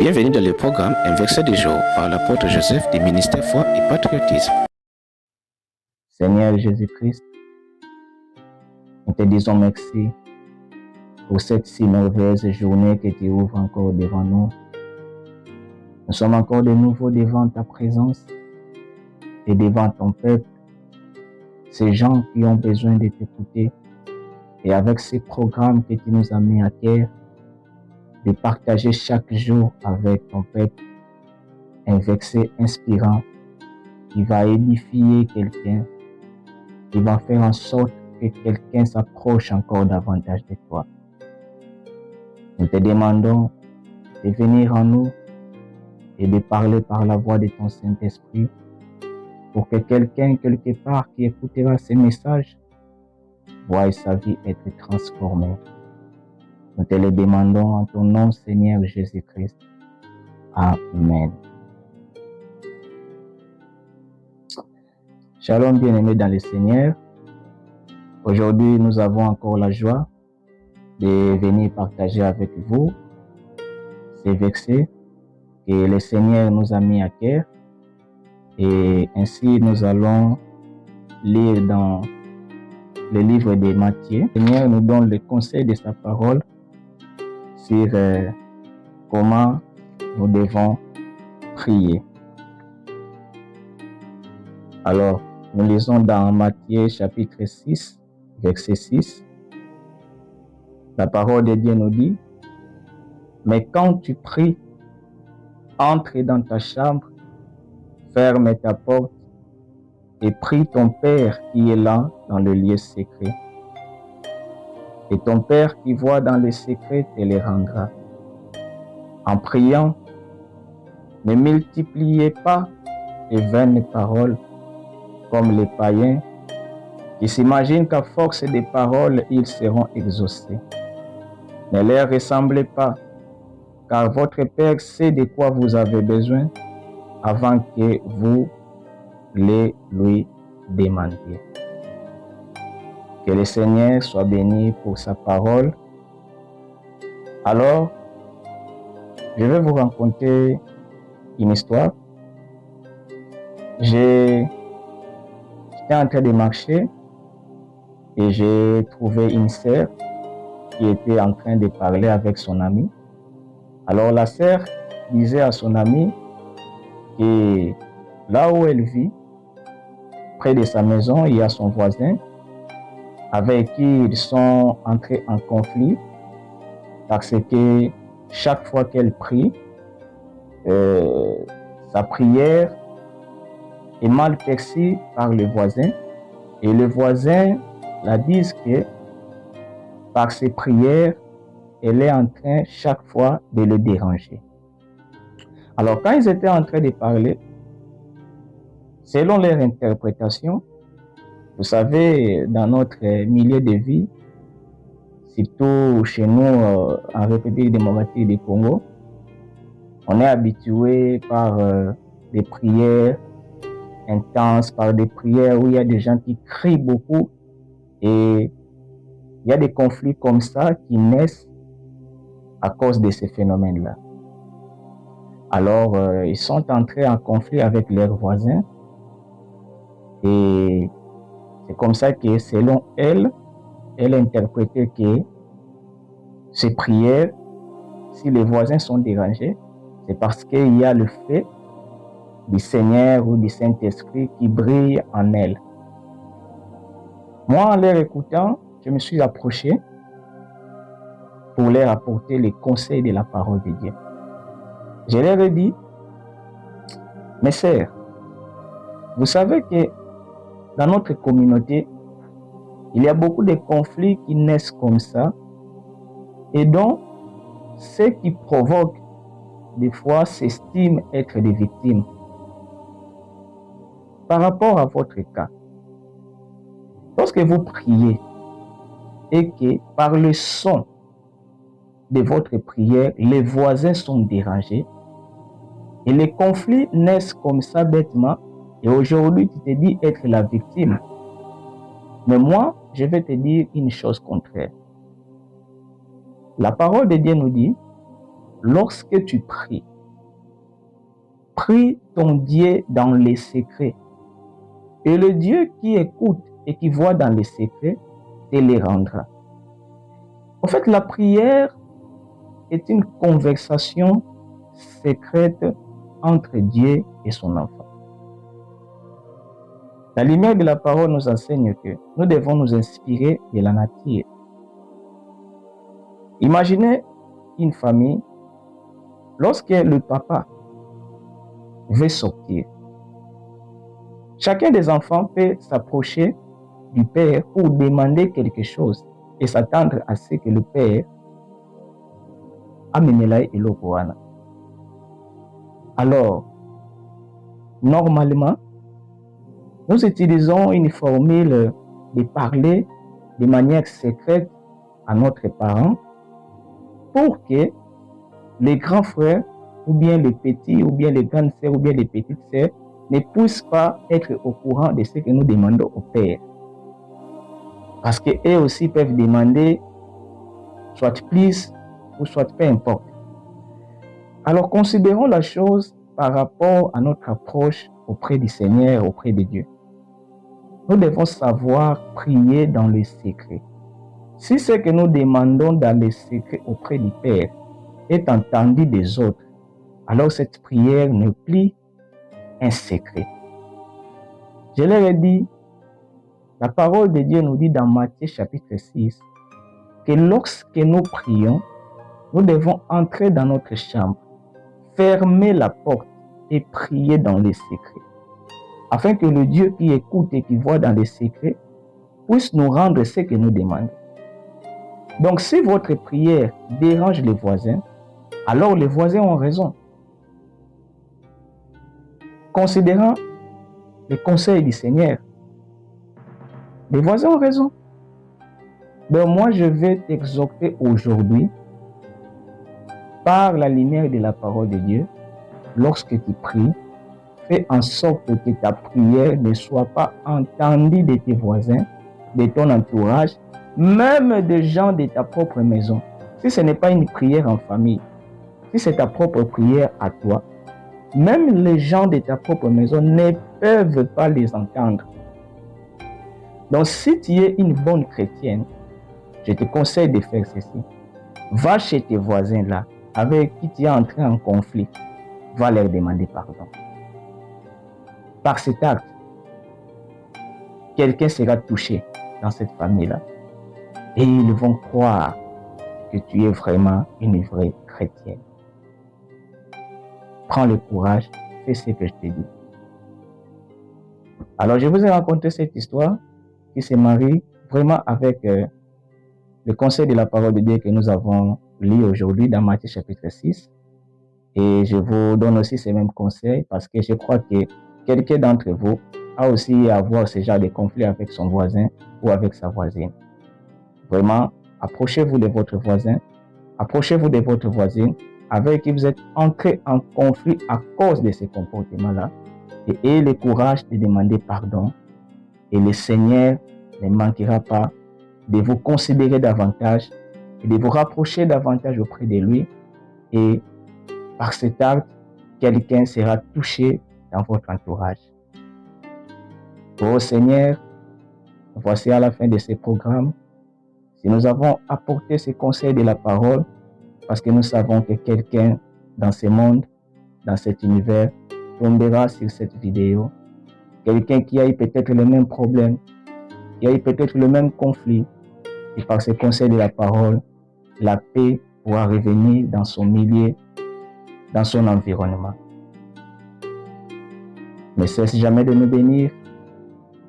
Bienvenue dans le programme Un verset du jour par l'apôtre Joseph du ministère Foi et Patriotisme. Seigneur Jésus-Christ, nous te disons merci pour cette si merveilleuse journée que tu ouvres encore devant nous. Nous sommes encore de nouveau devant ta présence et devant ton peuple, ces gens qui ont besoin de t'écouter. Et avec ces programmes que tu nous as mis à cœur, de partager chaque jour avec ton peuple un verset inspirant qui va édifier quelqu'un, qui va faire en sorte que quelqu'un s'approche encore davantage de toi. Nous te demandons de venir en nous et de parler par la voix de ton Saint-Esprit pour que quelqu'un, quelque part, qui écoutera ces messages, voie sa vie être transformée. Nous te le demandons en ton nom, Seigneur Jésus-Christ. Amen. Shalom, bien-aimés dans le Seigneur. Aujourd'hui, nous avons encore la joie de venir partager avec vous ces versets que le Seigneur nous a mis à cœur. Et ainsi, nous allons lire dans le livre de Matthieu. Le Seigneur nous donne le conseil de sa parole sur comment nous devons prier. Alors, nous lisons dans Matthieu chapitre 6, verset 6. La parole de Dieu nous dit: « Mais quand tu pries, entre dans ta chambre, ferme ta porte et prie ton Père qui est là dans le lieu secret. Et ton Père qui voit dans le secret te le rendra. En priant, ne multipliez pas les vaines paroles comme les païens qui s'imaginent qu'à force de paroles, ils seront exaucés. Ne leur ressemblez pas, car votre Père sait de quoi vous avez besoin avant que vous les lui demandiez. » Que le Seigneur soit béni pour sa parole. Alors, je vais vous raconter une histoire. J'étais en train de marcher et j'ai trouvé une sœur qui était en train de parler avec son ami. Alors la sœur disait à son ami que là où elle vit, près de sa maison, il y a son voisin avec qui ils sont entrés en conflit parce que chaque fois qu'elle prie, sa prière est mal perçue par le voisin et le voisin la dit que par ses prières, elle est en train chaque fois de le déranger. Alors quand ils étaient en train de parler, selon leur interprétation, vous savez, dans notre milieu de vie, surtout chez nous en République démocratique du Congo, on est habitué par des prières intenses, par des prières où il y a des gens qui crient beaucoup et il y a des conflits comme ça qui naissent à cause de ces phénomènes-là. Alors, ils sont entrés en conflit avec leurs voisins et c'est comme ça que, selon elle interprétait que ces prières, si les voisins sont dérangés, c'est parce qu'il y a le fait du Seigneur ou du Saint-Esprit qui brille en elle. Moi, en leur écoutant, je me suis approché pour leur apporter les conseils de la parole de Dieu. Je leur ai dit: « Mes sœurs, vous savez que dans notre communauté, il y a beaucoup de conflits qui naissent comme ça et dont ceux qui provoquent des fois s'estiment être des victimes. Par rapport à votre cas, lorsque vous priez et que par le son de votre prière, les voisins sont dérangés et les conflits naissent comme ça bêtement et aujourd'hui tu te dis être la victime. Mais moi, je vais te dire une chose contraire. La parole de Dieu nous dit, lorsque tu pries, Prie ton Dieu dans les secrets. Et le Dieu qui écoute et qui voit dans les secrets te les rendra. En fait, la prière est une conversation secrète entre Dieu et son enfant. La lumière de la parole nous enseigne que nous devons nous inspirer de la nature. Imaginez une famille, lorsque le papa veut sortir, chacun des enfants peut s'approcher du père pour demander quelque chose et s'attendre à ce que le père amène et le Koana. Alors, normalement, nous utilisons une formule de parler de manière secrète à notre parent pour que les grands frères ou bien les petits ou bien les grandes sœurs ou bien les petites sœurs ne puissent pas être au courant de ce que nous demandons au Père. Parce qu'eux aussi peuvent demander soit plus ou soit peu importe. Alors considérons la chose par rapport à notre approche auprès du Seigneur, auprès de Dieu. Nous devons savoir prier dans le secret. Si ce que nous demandons dans le secret auprès du Père est entendu des autres, alors cette prière n'est plus un secret. Je leur ai dit, la parole de Dieu nous dit dans Matthieu chapitre 6 que lorsque nous prions, nous devons entrer dans notre chambre, fermer la porte et prier dans les secrets, afin que le Dieu qui écoute et qui voit dans les secrets puisse nous rendre ce que nous demandons. Donc si votre prière dérange les voisins, alors les voisins ont raison. Considérant les conseils du Seigneur, les voisins ont raison. Donc moi je vais t'exhorter aujourd'hui par la lumière de la parole de Dieu. Lorsque tu pries, fais en sorte que ta prière ne soit pas entendue de tes voisins, de ton entourage, même des gens de ta propre maison. Si ce n'est pas une prière en famille, si c'est ta propre prière à toi, même les gens de ta propre maison ne peuvent pas les entendre. Donc si tu es une bonne chrétienne, je te conseille de faire ceci. Va chez tes voisins là, avec qui tu es entré en conflit. Va leur demander pardon. Par cet acte, quelqu'un sera touché dans cette famille-là. Et ils vont croire que tu es vraiment une vraie chrétienne. Prends le courage, fais ce que je te dis. Alors, je vous ai raconté cette histoire qui se marie vraiment avec le conseil de la parole de Dieu que nous avons lu aujourd'hui dans Matthieu chapitre 6. Et je vous donne aussi ces mêmes conseils parce que je crois que quelqu'un d'entre vous a aussi à avoir ce genre de conflit avec son voisin ou avec sa voisine. Vraiment, approchez-vous de votre voisin, approchez-vous de votre voisine avec qui vous êtes entré en conflit à cause de ces comportements-là et ayez le courage de demander pardon et le Seigneur ne manquera pas de vous considérer davantage et de vous rapprocher davantage auprès de lui et par cet acte, quelqu'un sera touché dans votre entourage. Oh Seigneur, voici à la fin de ce programme. Si nous avons apporté ces conseils de la parole, parce que nous savons que quelqu'un dans ce monde, dans cet univers, tombera sur cette vidéo. Quelqu'un qui a eu peut-être le même problème, qui a eu peut-être le même conflit. Et par ces conseils de la parole, la paix pourra revenir dans son milieu, dans son environnement. Ne cesse jamais de nous bénir,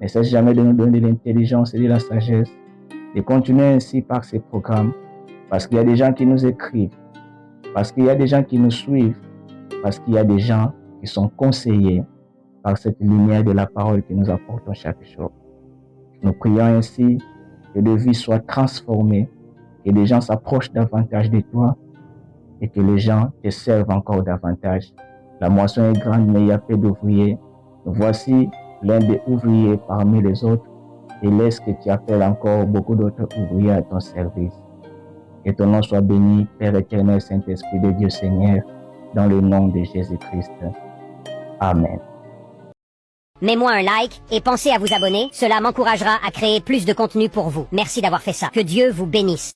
ne cesse jamais de nous donner de l'intelligence et de la sagesse, de continuer ainsi par ces programmes, parce qu'il y a des gens qui nous écrivent, parce qu'il y a des gens qui nous suivent, parce qu'il y a des gens qui sont conseillés par cette lumière de la parole que nous apportons chaque jour. Nous prions ainsi que nos vies soient transformées, que les gens s'approchent davantage de toi et que les gens te servent encore davantage. La moisson est grande, mais il y a peu d'ouvriers. Voici l'un des ouvriers parmi les autres et laisse que tu appelles encore beaucoup d'autres ouvriers à ton service. Que ton nom soit béni, Père éternel, Saint-Esprit de Dieu Seigneur, dans le nom de Jésus-Christ. Amen. Mets-moi un like et pensez à vous abonner, cela m'encouragera à créer plus de contenu pour vous. Merci d'avoir fait ça. Que Dieu vous bénisse.